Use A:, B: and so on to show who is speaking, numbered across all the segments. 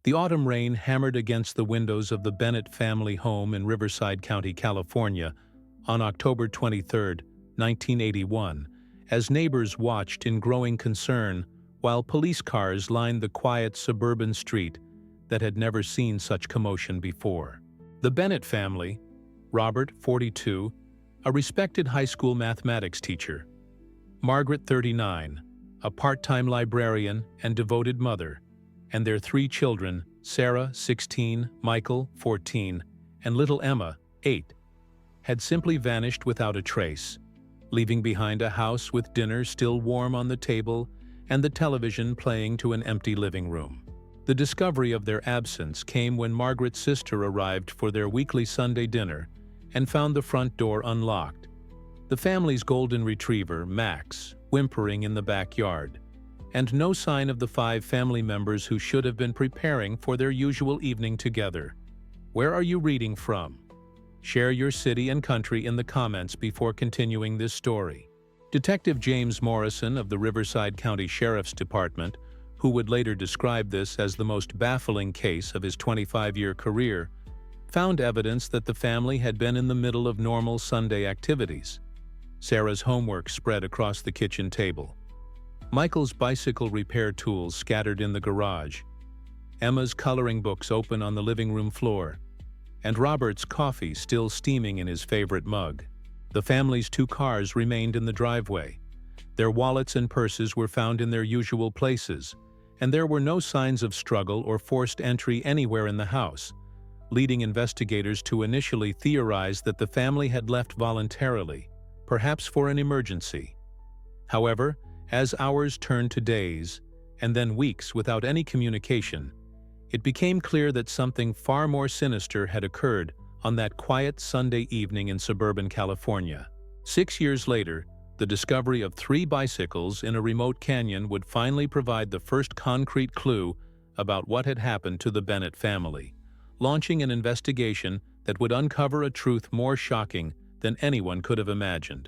A: The autumn rain hammered against the windows of the Bennett family home in Riverside County, California, on October 23, 1981, as neighbors watched in growing concern while police cars lined the quiet suburban street that had never seen such commotion before. The Bennett family, Robert, 42, a respected high school mathematics teacher; Margaret, 39, a part-time librarian and devoted mother; and their 3 children, Sarah, 16, Michael, 14, and little Emma, 8, had simply vanished without a trace, leaving behind a house with dinner still warm on the table and the television playing to an empty living room. The discovery of their absence came when Margaret's sister arrived for their weekly Sunday dinner and found the front door unlocked, the family's golden retriever, Max, whimpering in the backyard, and no sign of the 5 family members who should have been preparing for their usual evening together. Where are you reading from? Share your city and country in the comments before continuing this story. Detective James Morrison of the Riverside County Sheriff's Department, who would later describe this as the most baffling case of his 25-year career, found evidence that the family had been in the middle of normal Sunday activities. Sarah's homework spread across the kitchen table, Michael's bicycle repair tools scattered in the garage, Emma's coloring books open on the living room floor, and Robert's coffee still steaming in his favorite mug. The family's 2 cars remained in the driveway. Their wallets and purses were found in their usual places, and there were no signs of struggle or forced entry anywhere in the house, leading investigators to initially theorize that the family had left voluntarily, perhaps for an emergency. However, as hours turned to days, and then weeks without any communication, it became clear that something far more sinister had occurred on that quiet Sunday evening in suburban California. 6 years later, the discovery of 3 bicycles in a remote canyon would finally provide the first concrete clue about what had happened to the Bennett family, launching an investigation that would uncover a truth more shocking than anyone could have imagined.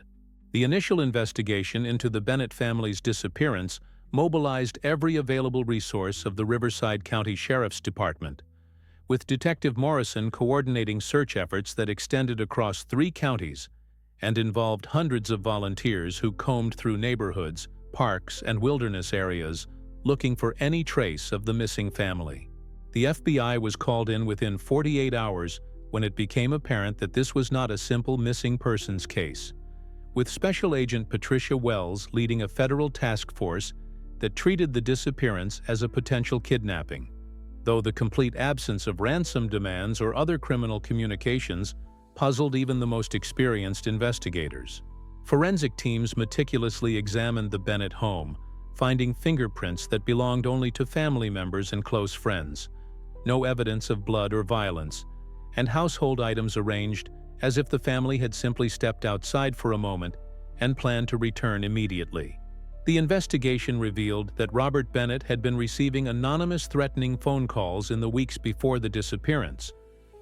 A: The initial investigation into the Bennett family's disappearance mobilized every available resource of the Riverside County Sheriff's Department, with Detective Morrison coordinating search efforts that extended across 3 counties and involved hundreds of volunteers who combed through neighborhoods, parks, and wilderness areas looking for any trace of the missing family. The FBI was called in within 48 hours when it became apparent that this was not a simple missing persons case, with Special Agent Patricia Wells leading a federal task force that treated the disappearance as a potential kidnapping, though the complete absence of ransom demands or other criminal communications puzzled even the most experienced investigators. Forensic teams meticulously examined the Bennett home, finding fingerprints that belonged only to family members and close friends, no evidence of blood or violence, and household items arranged as if the family had simply stepped outside for a moment and planned to return immediately. The investigation revealed that Robert Bennett had been receiving anonymous threatening phone calls in the weeks before the disappearance,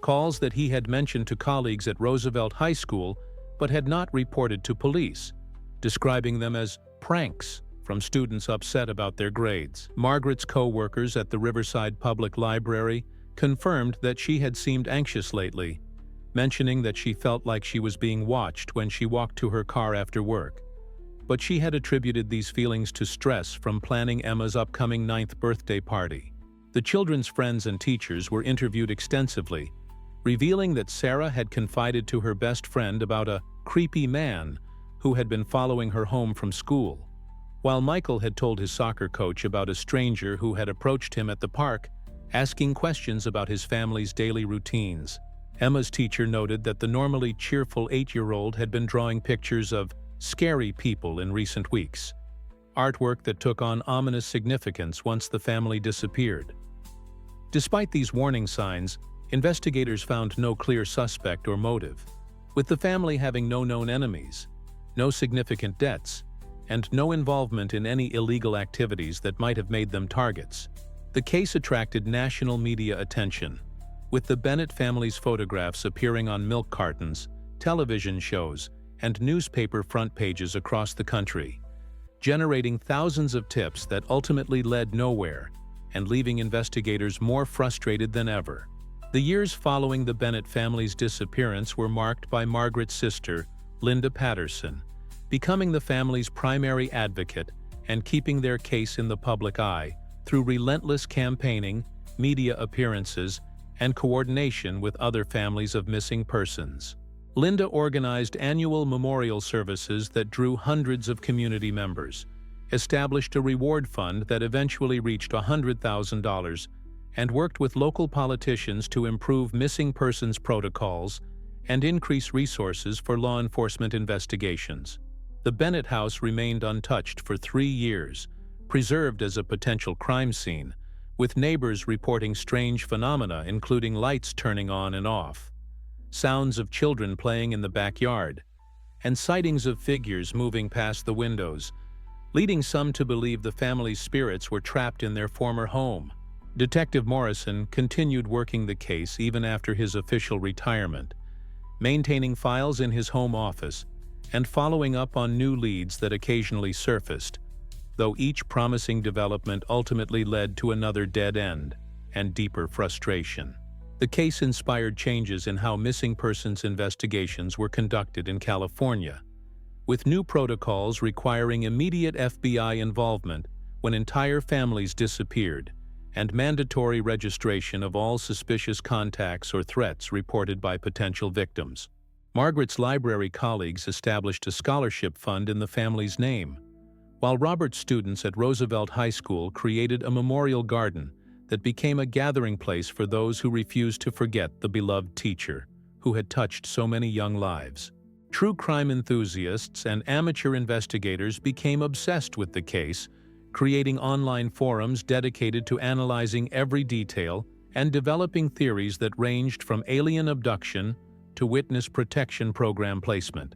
A: calls that he had mentioned to colleagues at Roosevelt High School but had not reported to police, describing them as pranks from students upset about their grades. Margaret's co-workers at the Riverside Public Library confirmed that she had seemed anxious lately, mentioning that she felt like she was being watched when she walked to her car after work. But she had attributed these feelings to stress from planning Emma's upcoming 9th birthday party. The children's friends and teachers were interviewed extensively, revealing that Sarah had confided to her best friend about a creepy man who had been following her home from school, while Michael had told his soccer coach about a stranger who had approached him at the park, asking questions about his family's daily routines. Emma's teacher noted that the normally cheerful 8-year-old had been drawing pictures of scary people in recent weeks, artwork that took on ominous significance once the family disappeared. Despite these warning signs, investigators found no clear suspect or motive, with the family having no known enemies, no significant debts, and no involvement in any illegal activities that might have made them targets. The case attracted national media attention, with the Bennett family's photographs appearing on milk cartons, television shows, and newspaper front pages across the country, generating thousands of tips that ultimately led nowhere and leaving investigators more frustrated than ever. The years following the Bennett family's disappearance were marked by Margaret's sister, Linda Patterson, becoming the family's primary advocate and keeping their case in the public eye through relentless campaigning, media appearances, and coordination with other families of missing persons. Linda organized annual memorial services that drew hundreds of community members, established a reward fund that eventually reached $100,000, and worked with local politicians to improve missing persons protocols and increase resources for law enforcement investigations. The Bennett house remained untouched for 3 years, preserved as a potential crime scene, with neighbors reporting strange phenomena including lights turning on and off, sounds of children playing in the backyard, and sightings of figures moving past the windows, leading some to believe the family's spirits were trapped in their former home. Detective Morrison continued working the case even after his official retirement, maintaining files in his home office and following up on new leads that occasionally surfaced, though each promising development ultimately led to another dead end and deeper frustration. The case inspired changes in how missing persons investigations were conducted in California, with new protocols requiring immediate FBI involvement when entire families disappeared, and mandatory registration of all suspicious contacts or threats reported by potential victims. Margaret's library colleagues established a scholarship fund in the family's name, while Robert's students at Roosevelt High School created a memorial garden that became a gathering place for those who refused to forget the beloved teacher who had touched so many young lives. True crime enthusiasts and amateur investigators became obsessed with the case, creating online forums dedicated to analyzing every detail and developing theories that ranged from alien abduction to witness protection program placement,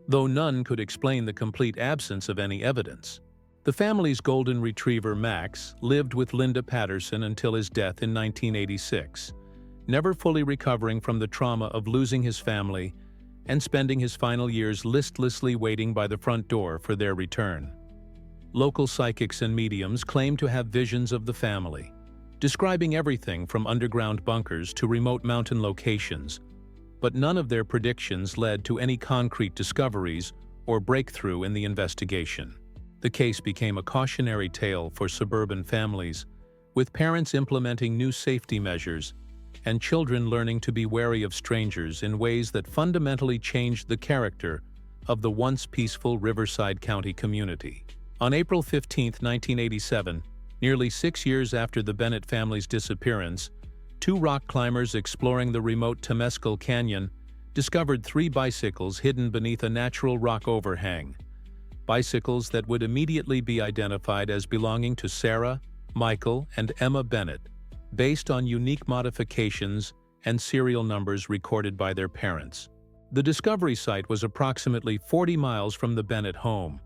A: though none could explain the complete absence of any evidence. The family's golden retriever, Max, lived with Linda Patterson until his death in 1986, never fully recovering from the trauma of losing his family and spending his final years listlessly waiting by the front door for their return. Local psychics and mediums claim to have visions of the family, describing everything from underground bunkers to remote mountain locations, but none of their predictions led to any concrete discoveries or breakthrough in the investigation. The case became a cautionary tale for suburban families, with parents implementing new safety measures and children learning to be wary of strangers in ways that fundamentally changed the character of the once peaceful Riverside County community. On April 15, 1987, nearly 6 years after the Bennett family's disappearance, 2 rock climbers exploring the remote Temescal Canyon discovered 3 bicycles hidden beneath a natural rock overhang. Bicycles that would immediately be identified as belonging to Sarah, Michael, and Emma Bennett, based on unique modifications and serial numbers recorded by their parents. The discovery site was approximately 40 miles from the Bennett home,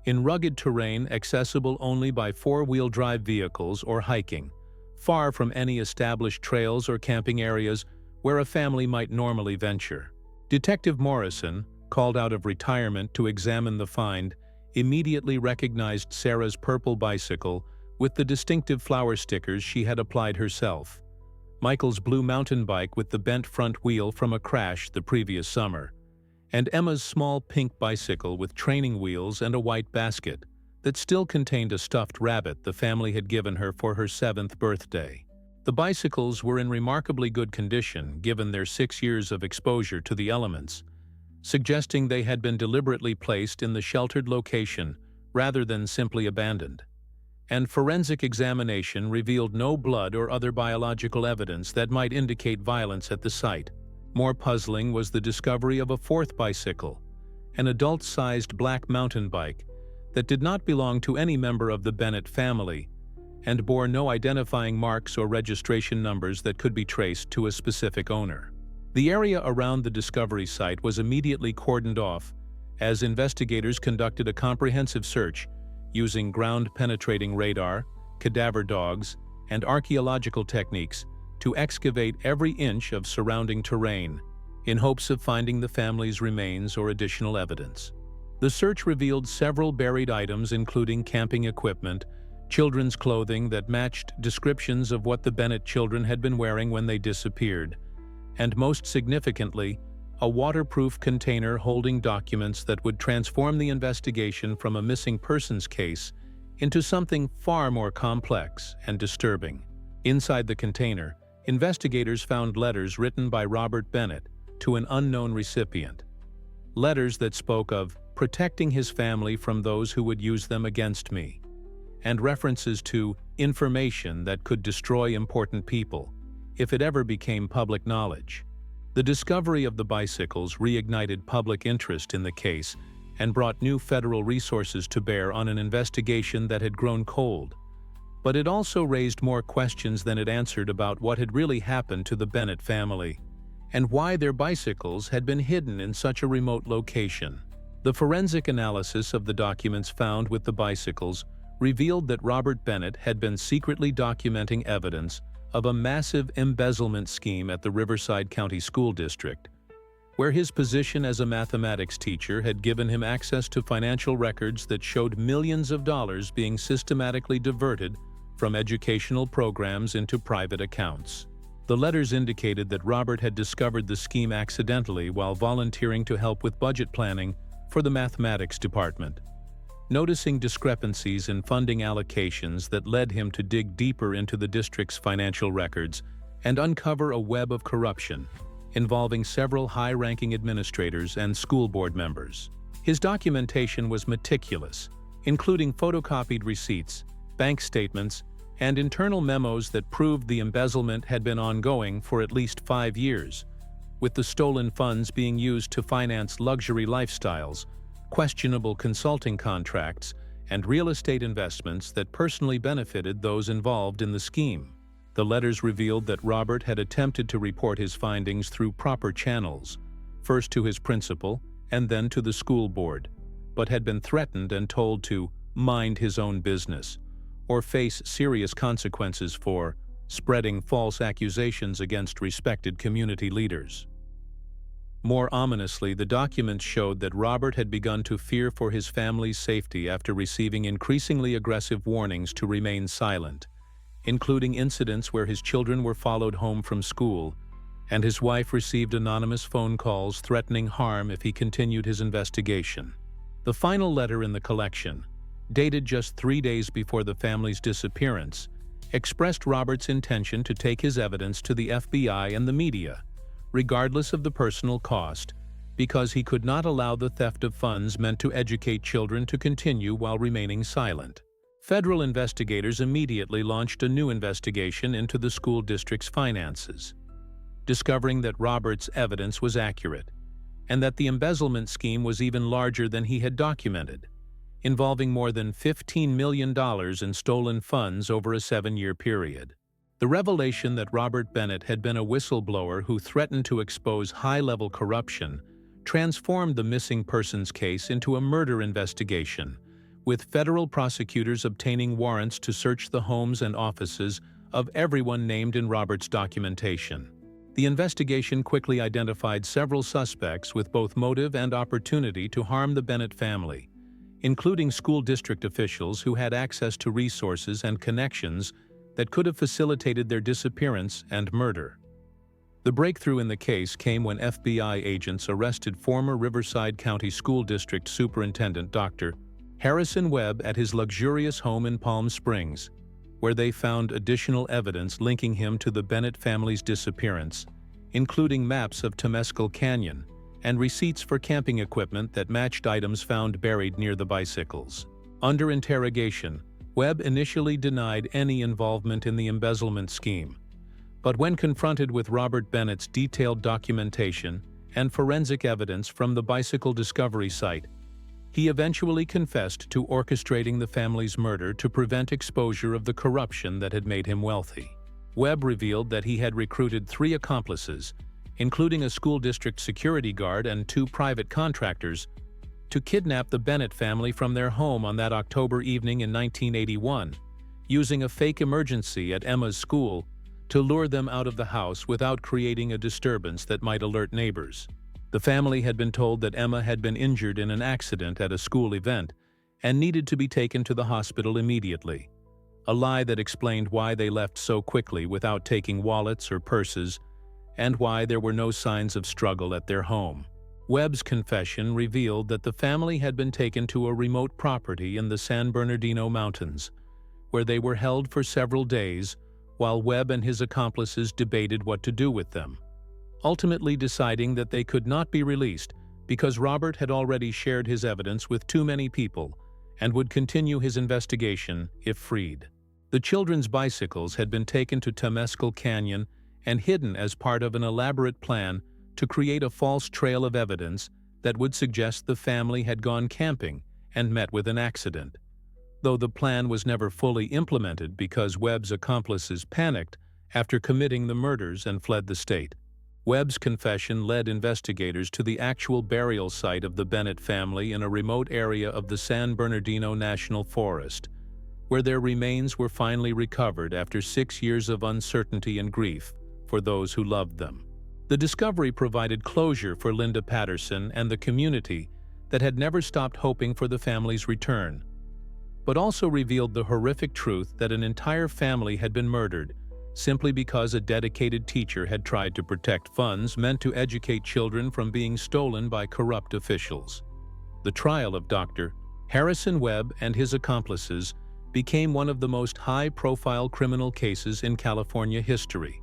A: in rugged terrain accessible only by 4-wheel drive vehicles or hiking, far from any established trails or camping areas where a family might normally venture. Detective Morrison, called out of retirement to examine the find, immediately recognized Sarah's purple bicycle with the distinctive flower stickers she had applied herself, Michael's blue mountain bike with the bent front wheel from a crash the previous summer, and Emma's small pink bicycle with training wheels and a white basket that still contained a stuffed rabbit the family had given her for her 7th birthday. The bicycles were in remarkably good condition given their 6 years of exposure to the elements, suggesting they had been deliberately placed in the sheltered location rather than simply abandoned. And forensic examination revealed no blood or other biological evidence that might indicate violence at the site. More puzzling was the discovery of a 4th bicycle, an adult-sized black mountain bike that did not belong to any member of the Bennett family and bore no identifying marks or registration numbers that could be traced to a specific owner. The area around the discovery site was immediately cordoned off as investigators conducted a comprehensive search using ground-penetrating radar, cadaver dogs, and archaeological techniques to excavate every inch of surrounding terrain in hopes of finding the family's remains or additional evidence. The search revealed several buried items including camping equipment, children's clothing that matched descriptions of what the Bennett children had been wearing when they disappeared, and most significantly, a waterproof container holding documents that would transform the investigation from a missing persons case into something far more complex and disturbing. Inside the container, investigators found letters written by Robert Bennett to an unknown recipient. Letters that spoke of protecting his family from those who would use them against me, and references to information that could destroy important people if it ever became public knowledge. The discovery of the bicycles reignited public interest in the case and brought new federal resources to bear on an investigation that had grown cold. But it also raised more questions than it answered about what had really happened to the Bennett family, and why their bicycles had been hidden in such a remote location. The forensic analysis of the documents found with the bicycles revealed that Robert Bennett had been secretly documenting evidence of a massive embezzlement scheme at the Riverside County School District, where his position as a mathematics teacher had given him access to financial records that showed millions of dollars being systematically diverted from educational programs into private accounts. The letters indicated that Robert had discovered the scheme accidentally while volunteering to help with budget planning for the mathematics department. Noticing discrepancies in funding allocations that led him to dig deeper into the district's financial records and uncover a web of corruption involving several high-ranking administrators and school board members. His documentation was meticulous, including photocopied receipts, bank statements, and internal memos that proved the embezzlement had been ongoing for at least 5 years, with the stolen funds being used to finance luxury lifestyles, questionable consulting contracts, and real estate investments that personally benefited those involved in the scheme. The letters revealed that Robert had attempted to report his findings through proper channels, first to his principal and then to the school board, but had been threatened and told to mind his own business or face serious consequences for spreading false accusations against respected community leaders. More ominously, the documents showed that Robert had begun to fear for his family's safety after receiving increasingly aggressive warnings to remain silent, including incidents where his children were followed home from school, and his wife received anonymous phone calls threatening harm if he continued his investigation. The final letter in the collection, dated just 3 days before the family's disappearance, expressed Robert's intention to take his evidence to the FBI and the media, regardless of the personal cost, because he could not allow the theft of funds meant to educate children to continue while remaining silent. Federal investigators immediately launched a new investigation into the school district's finances, discovering that Robert's evidence was accurate, and that the embezzlement scheme was even larger than he had documented, involving more than $15 million in stolen funds over a 7-year period. The revelation that Robert Bennett had been a whistleblower who threatened to expose high-level corruption transformed the missing persons case into a murder investigation, with federal prosecutors obtaining warrants to search the homes and offices of everyone named in Robert's documentation. The investigation quickly identified several suspects with both motive and opportunity to harm the Bennett family, including school district officials who had access to resources and connections that could have facilitated their disappearance and murder. The breakthrough in the case came when FBI agents arrested former Riverside County School District Superintendent Dr. Harrison Webb at his luxurious home in Palm Springs, where they found additional evidence linking him to the Bennett family's disappearance, including maps of Temescal Canyon and receipts for camping equipment that matched items found buried near the bicycles. Under interrogation, Webb initially denied any involvement in the embezzlement scheme, but when confronted with Robert Bennett's detailed documentation and forensic evidence from the bicycle discovery site, he eventually confessed to orchestrating the family's murder to prevent exposure of the corruption that had made him wealthy. Webb revealed that he had recruited 3 accomplices, including a school district security guard and 2 private contractors, to kidnap the Bennett family from their home on that October evening in 1981, using a fake emergency at Emma's school to lure them out of the house without creating a disturbance that might alert neighbors. The family had been told that Emma had been injured in an accident at a school event and needed to be taken to the hospital immediately, a lie that explained why they left so quickly without taking wallets or purses, and why there were no signs of struggle at their home. Webb's confession revealed that the family had been taken to a remote property in the San Bernardino Mountains, where they were held for several days while Webb and his accomplices debated what to do with them, ultimately deciding that they could not be released because Robert had already shared his evidence with too many people and would continue his investigation if freed. The children's bicycles had been taken to Temescal Canyon and hidden as part of an elaborate plan to create a false trail of evidence that would suggest the family had gone camping and met with an accident. Though the plan was never fully implemented because Webb's accomplices panicked after committing the murders and fled the state. Webb's confession led investigators to the actual burial site of the Bennett family in a remote area of the San Bernardino National Forest, where their remains were finally recovered after 6 years of uncertainty and grief for those who loved them. The discovery provided closure for Linda Patterson and the community that had never stopped hoping for the family's return, but also revealed the horrific truth that an entire family had been murdered simply because a dedicated teacher had tried to protect funds meant to educate children from being stolen by corrupt officials. The trial of Dr. Harrison Webb and his accomplices became one of the most high-profile criminal cases in California history,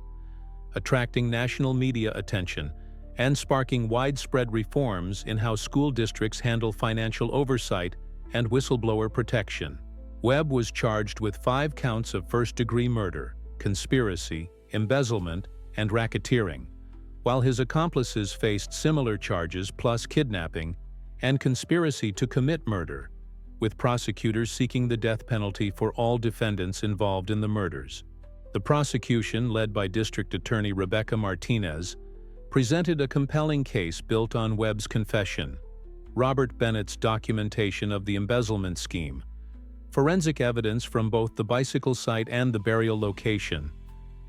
A: attracting national media attention and sparking widespread reforms in how school districts handle financial oversight and whistleblower protection. Webb was charged with 5 counts of first-degree murder, conspiracy, embezzlement, and racketeering, while his accomplices faced similar charges plus kidnapping and conspiracy to commit murder, with prosecutors seeking the death penalty for all defendants involved in the murders. The prosecution, led by District Attorney Rebecca Martinez, presented a compelling case built on Webb's confession, Robert Bennett's documentation of the embezzlement scheme, forensic evidence from both the bicycle site and the burial location,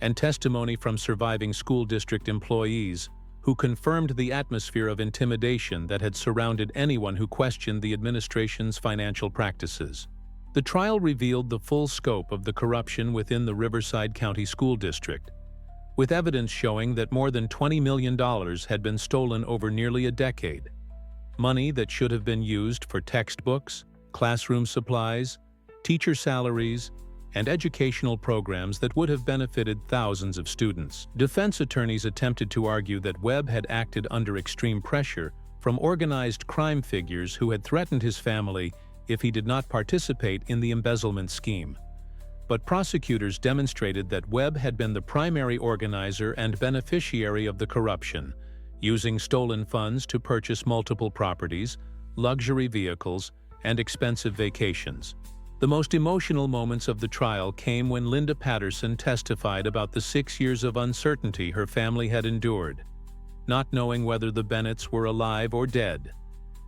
A: and testimony from surviving school district employees who confirmed the atmosphere of intimidation that had surrounded anyone who questioned the administration's financial practices. The trial revealed the full scope of the corruption within the Riverside County School District, with evidence showing that more than $20 million had been stolen over nearly a decade, money that should have been used for textbooks, classroom supplies, teacher salaries, and educational programs that would have benefited thousands of students. Defense attorneys attempted to argue that Webb had acted under extreme pressure from organized crime figures who had threatened his family if he did not participate in the embezzlement scheme. But prosecutors demonstrated that Webb had been the primary organizer and beneficiary of the corruption, using stolen funds to purchase multiple properties, luxury vehicles, and expensive vacations. The most emotional moments of the trial came when Linda Patterson testified about the 6 years of uncertainty her family had endured, not knowing whether the Bennetts were alive or dead,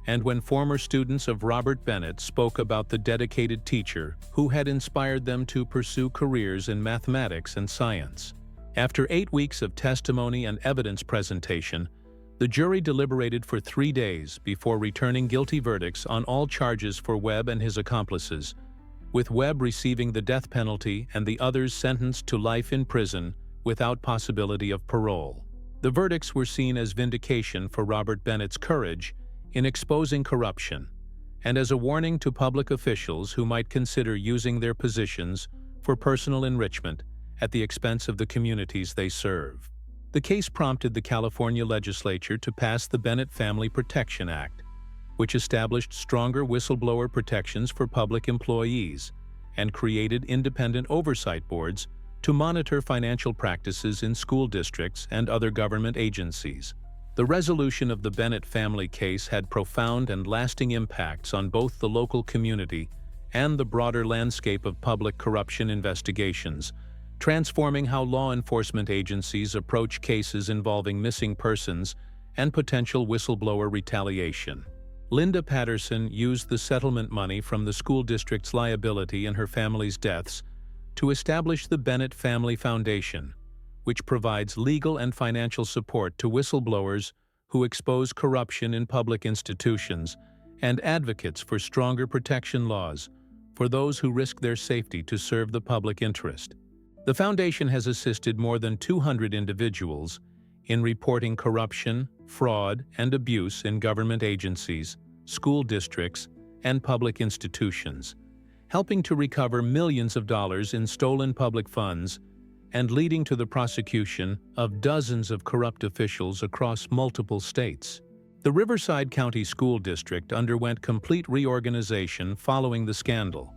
A: and when former students of Robert Bennett spoke about the dedicated teacher who had inspired them to pursue careers in mathematics and science. After 8 weeks of testimony and evidence presentation, the jury deliberated for 3 days before returning guilty verdicts on all charges for Webb and his accomplices, with Webb receiving the death penalty and the others sentenced to life in prison without possibility of parole. The verdicts were seen as vindication for Robert Bennett's courage in exposing corruption, and as a warning to public officials who might consider using their positions for personal enrichment at the expense of the communities they serve. The case prompted the California legislature to pass the Bennett Family Protection Act, which established stronger whistleblower protections for public employees and created independent oversight boards to monitor financial practices in school districts and other government agencies. The resolution of the Bennett family case had profound and lasting impacts on both the local community and the broader landscape of public corruption investigations, transforming how law enforcement agencies approach cases involving missing persons and potential whistleblower retaliation. Linda Patterson used the settlement money from the school district's liability in her family's deaths to establish the Bennett Family Foundation, which provides legal and financial support to whistleblowers who expose corruption in public institutions and advocates for stronger protection laws for those who risk their safety to serve the public interest. The foundation has assisted more than 200 individuals in reporting corruption, fraud, and abuse in government agencies, school districts, and public institutions, helping to recover millions of dollars in stolen public funds and leading to the prosecution of dozens of corrupt officials across multiple states. The Riverside County School District underwent complete reorganization following the scandal,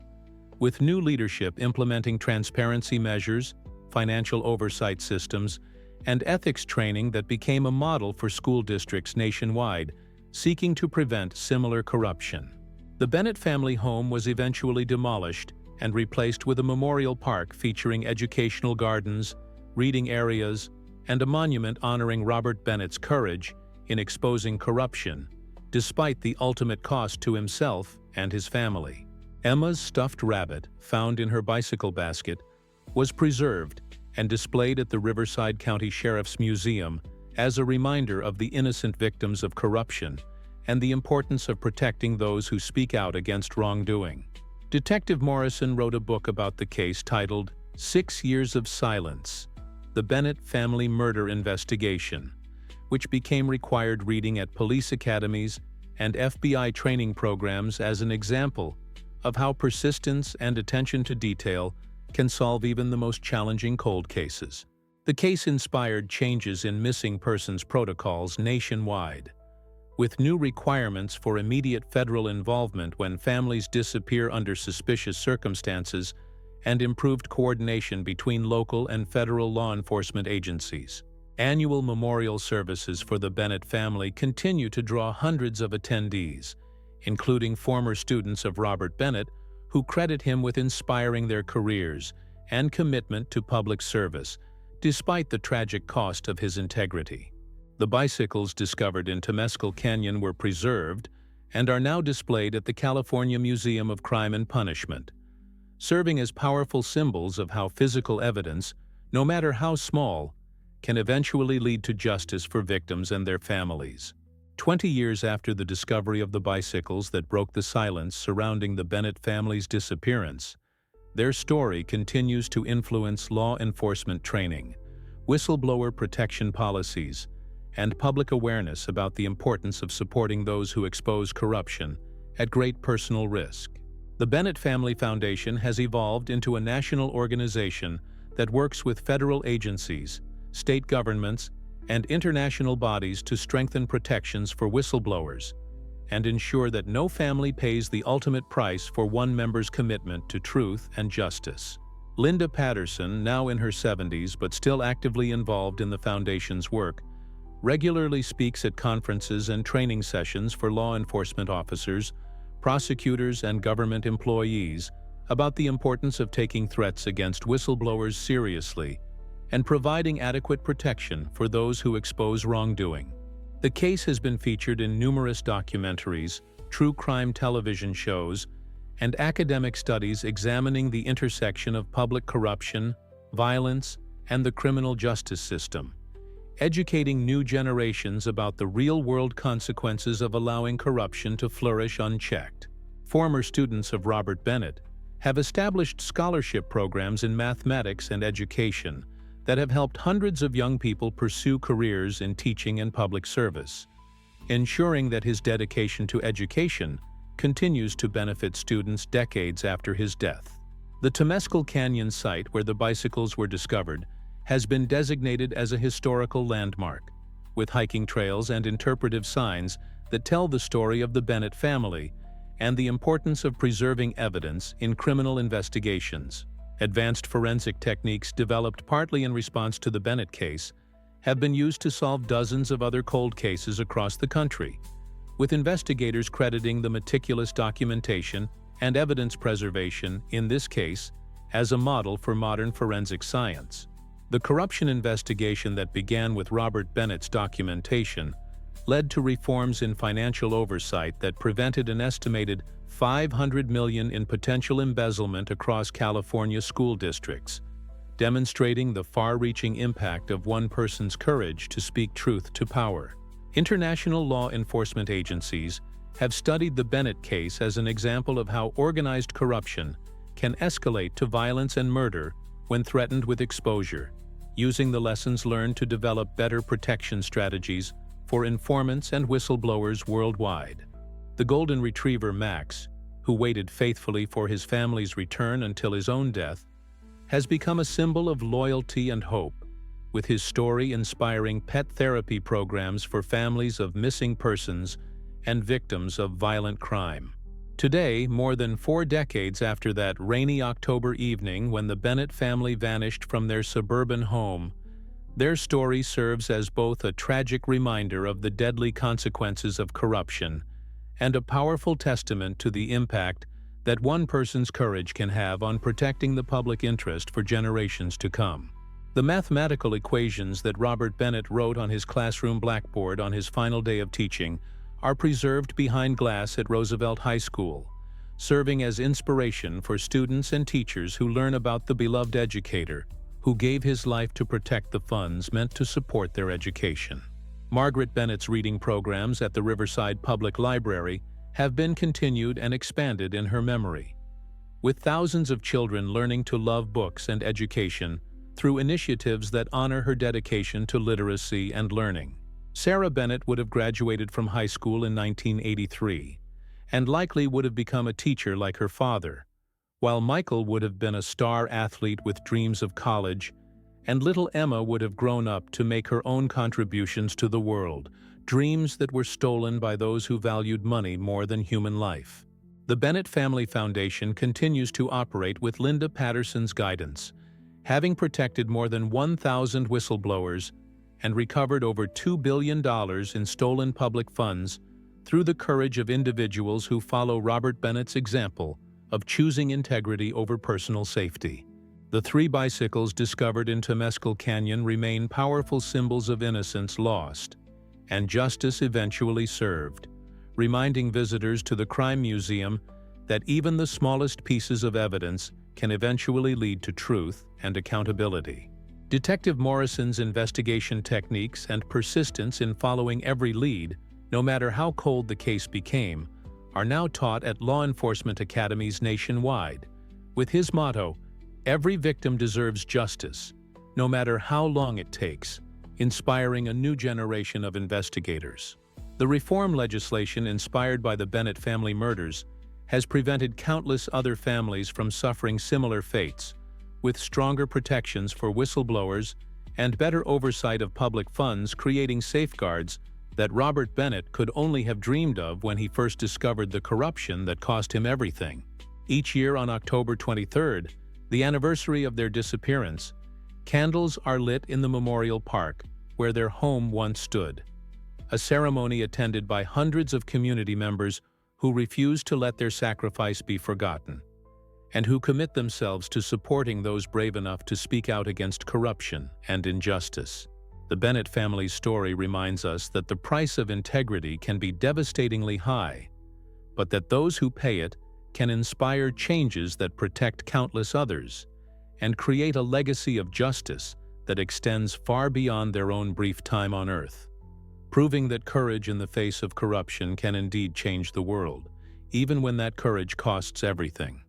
A: with new leadership implementing transparency measures, financial oversight systems, and ethics training that became a model for school districts nationwide seeking to prevent similar corruption. The Bennett family home was eventually demolished and replaced with a memorial park featuring educational gardens, reading areas, and a monument honoring Robert Bennett's courage in exposing corruption, despite the ultimate cost to himself and his family. Emma's stuffed rabbit, found in her bicycle basket, was preserved and displayed at the Riverside County Sheriff's Museum as a reminder of the innocent victims of corruption and the importance of protecting those who speak out against wrongdoing. Detective Morrison wrote a book about the case titled 6 Years of Silence: The Bennett Family Murder Investigation, which became required reading at police academies and FBI training programs as an example of how persistence and attention to detail can solve even the most challenging cold cases. The case inspired changes in missing persons protocols nationwide, with new requirements for immediate federal involvement when families disappear under suspicious circumstances and improved coordination between local and federal law enforcement agencies. Annual memorial services for the Bennett family continue to draw hundreds of attendees, including former students of Robert Bennett, who credit him with inspiring their careers and commitment to public service, despite the tragic cost of his integrity. The bicycles discovered in Temescal Canyon were preserved and are now displayed at the California Museum of Crime and Punishment, serving as powerful symbols of how physical evidence, no matter how small, can eventually lead to justice for victims and their families. 20 years after the discovery of the bicycles that broke the silence surrounding the Bennett family's disappearance, their story continues to influence law enforcement training, whistleblower protection policies, and public awareness about the importance of supporting those who expose corruption at great personal risk. The Bennett Family Foundation has evolved into a national organization that works with federal agencies, state governments, and international bodies to strengthen protections for whistleblowers and ensure that no family pays the ultimate price for one member's commitment to truth and justice. Linda Patterson, now in her 70s but still actively involved in the foundation's work, regularly speaks at conferences and training sessions for law enforcement officers, prosecutors, and government employees about the importance of taking threats against whistleblowers seriously and providing adequate protection for those who expose wrongdoing. The case has been featured in numerous documentaries, true crime television shows, and academic studies examining the intersection of public corruption, violence, and the criminal justice system, educating new generations about the real-world consequences of allowing corruption to flourish unchecked. Former students of Robert Bennett have established scholarship programs in mathematics and education that have helped hundreds of young people pursue careers in teaching and public service, ensuring that his dedication to education continues to benefit students decades after his death. The Temescal Canyon site where the bicycles were discovered has been designated as a historical landmark, with hiking trails and interpretive signs that tell the story of the Bennett family and the importance of preserving evidence in criminal investigations. Advanced forensic techniques developed partly in response to the Bennett case have been used to solve dozens of other cold cases across the country, with investigators crediting the meticulous documentation and evidence preservation in this case as a model for modern forensic science. The corruption investigation that began with Robert Bennett's documentation led to reforms in financial oversight that prevented an estimated $500 million in potential embezzlement across California school districts, demonstrating the far-reaching impact of one person's courage to speak truth to power. International law enforcement agencies have studied the Bennett case as an example of how organized corruption can escalate to violence and murder when threatened with exposure, using the lessons learned to develop better protection strategies for informants and whistleblowers worldwide. The golden retriever Max, who waited faithfully for his family's return until his own death, has become a symbol of loyalty and hope, with his story inspiring pet therapy programs for families of missing persons and victims of violent crime. Today, more than 4 decades after that rainy October evening when the Bennett family vanished from their suburban home, their story serves as both a tragic reminder of the deadly consequences of corruption and a powerful testament to the impact that one person's courage can have on protecting the public interest for generations to come. The mathematical equations that Robert Bennett wrote on his classroom blackboard on his final day of teaching are preserved behind glass at Roosevelt High School, serving as inspiration for students and teachers who learn about the beloved educator who gave his life to protect the funds meant to support their education. Margaret Bennett's reading programs at the Riverside Public Library have been continued and expanded in her memory, with thousands of children learning to love books and education through initiatives that honor her dedication to literacy and learning. Sarah Bennett would have graduated from high school in 1983, and likely would have become a teacher like her father, while Michael would have been a star athlete with dreams of college, and little Emma would have grown up to make her own contributions to the world, dreams that were stolen by those who valued money more than human life. The Bennett Family Foundation continues to operate with Linda Patterson's guidance, having protected more than 1,000 whistleblowers and recovered over $2 billion in stolen public funds through the courage of individuals who follow Robert Bennett's example of choosing integrity over personal safety. The 3 bicycles discovered in Temescal Canyon remain powerful symbols of innocence lost and justice eventually served, reminding visitors to the Crime Museum that even the smallest pieces of evidence can eventually lead to truth and accountability. Detective Morrison's investigation techniques and persistence in following every lead, no matter how cold the case became, are now taught at law enforcement academies nationwide, with his motto, "Every victim deserves justice, no matter how long it takes," inspiring a new generation of investigators. The reform legislation inspired by the Bennett family murders has prevented countless other families from suffering similar fates, with stronger protections for whistleblowers and better oversight of public funds, creating safeguards that Robert Bennett could only have dreamed of when he first discovered the corruption that cost him everything. Each year on October 23rd, the anniversary of their disappearance, candles are lit in the Memorial Park, where their home once stood. A ceremony attended by hundreds of community members who refuse to let their sacrifice be forgotten, and who commit themselves to supporting those brave enough to speak out against corruption and injustice. The Bennett family's story reminds us that the price of integrity can be devastatingly high, but that those who pay it can inspire changes that protect countless others and create a legacy of justice that extends far beyond their own brief time on Earth, proving that courage in the face of corruption can indeed change the world, even when that courage costs everything.